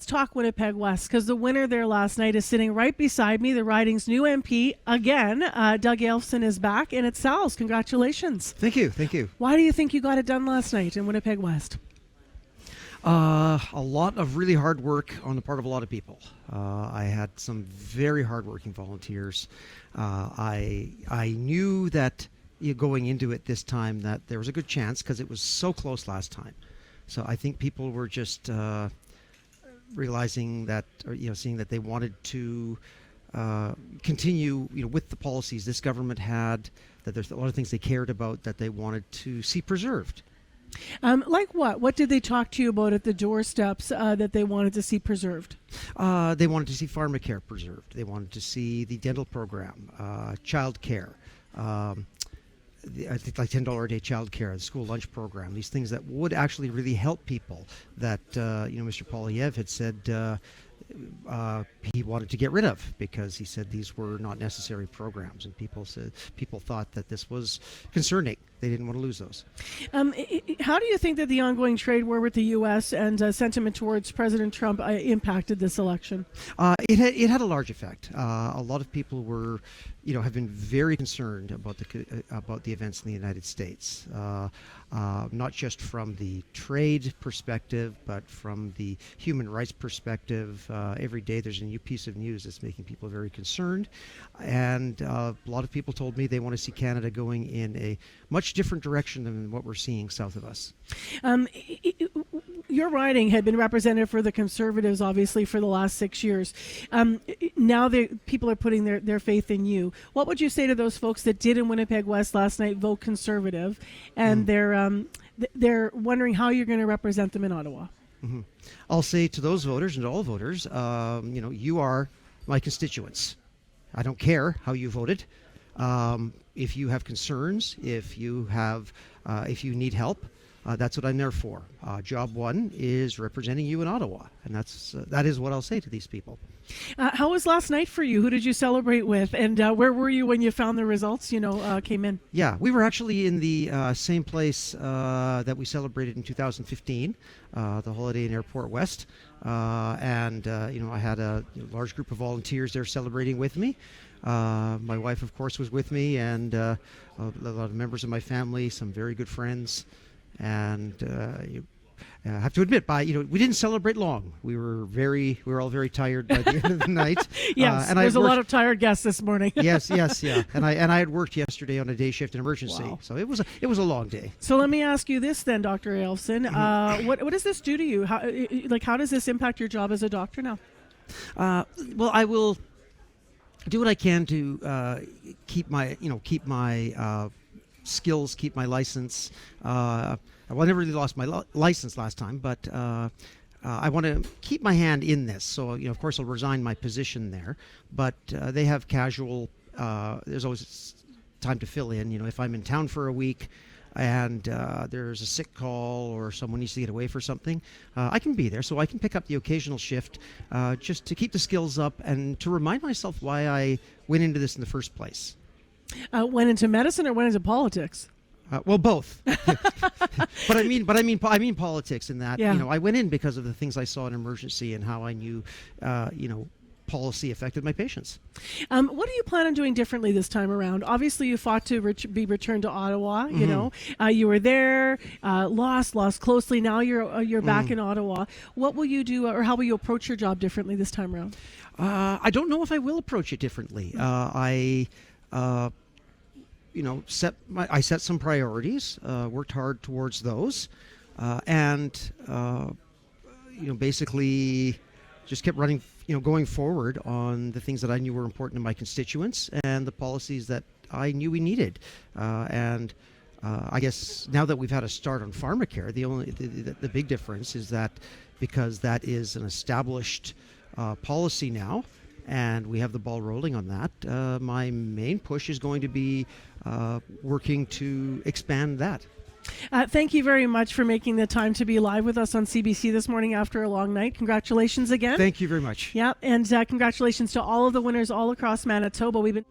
talk Winnipeg West, because the winner there last night is sitting right beside me, the riding's new MP again. Doug Eyolfson is back, and it's Sal's. Congratulations. Thank you. Thank you. Why do you think you got it done last night in Winnipeg West? A lot of really hard work on the part of a lot of people. I had some very hardworking volunteers. I knew that going into it this time that there was a good chance because it was so close last time. So I think people were just realizing that, or seeing that they wanted to continue, with the policies this government had. That there's a lot of things they cared about that they wanted to see preserved. Like what? What did they talk to you about at the doorsteps that they wanted to see preserved? They wanted to see pharmacare preserved. They wanted to see the dental program, child care. I think like $10 a day child care, the school lunch program, these things that would actually really help people that, Mr. Polyev had said he wanted to get rid of because he said these were not necessary programs, and people thought that this was concerning. They didn't want to lose those. How do you think that the ongoing trade war with the U.S. and sentiment towards President Trump impacted this election? It had a large effect. A lot of people were, have been very concerned about the events in the United States, not just from the trade perspective, but from the human rights perspective. Every day there's a new piece of news that's making people very concerned, and a lot of people told me they want to see Canada going in a much different direction than what we're seeing south of us. Your riding had been representative for the Conservatives, obviously, for the last 6 years. Now people are putting their faith in you. What would you say to those folks that did in Winnipeg West last night vote Conservative, and they're wondering how you're going to represent them in Ottawa? Mm-hmm. I'll say to those voters and to all voters, you are my constituents. I don't care how you voted. If you have concerns, if you need help, that's what I'm there for. Job one is representing you in Ottawa, and that is what I'll say to these people. How was last night for you? Who did you celebrate with, and where were you when you found the results? Came in. Yeah, we were actually in the same place that we celebrated in 2015, the Holiday Inn Airport West, and I had a large group of volunteers there celebrating with me. My wife, of course, was with me, and a lot of members of my family, some very good friends. And I have to admit, we didn't celebrate long. We were all very tired by the end of the night. Yes, there's a lot of tired guests this morning. yes, yeah. And I had worked yesterday on a day shift in emergency, wow. So it was a long day. So let me ask you this then, Dr. Eyolfson. What does this do to you? How does this impact your job as a doctor now? Well, I will do what I can to keep my skills, keep my license. Well, I never really lost my license last time, but I want to keep my hand in this. So, of course, I'll resign my position there. But they have casual. There's always time to fill in. If I'm in town for a week and there's a sick call or someone needs to get away for something, I can be there. So I can pick up the occasional shift just to keep the skills up and to remind myself why I went into this in the first place. Went into medicine or went into politics? Well, both. but I mean politics in that, yeah. I went in because of the things I saw in emergency and how I knew, policy affected my patients. What do you plan on doing differently this time around? Obviously, you fought to be returned to Ottawa. Mm-hmm. You were there, lost closely. Now you're back in Ottawa. What will you do, or how will you approach your job differently this time around? I don't know if I will approach it differently. I set some priorities, worked hard towards those, and basically just kept running, going forward on the things that I knew were important to my constituents and the policies that I knew we needed. And I guess now that we've had a start on pharmacare, the big difference is that because that is an established policy now, and we have the ball rolling on that, my main push is going to be working to expand that. Thank you very much for making the time to be live with us on CBC this morning after a long night. Congratulations again. Thank you very much. Yeah, and congratulations to all of the winners all across Manitoba. We've been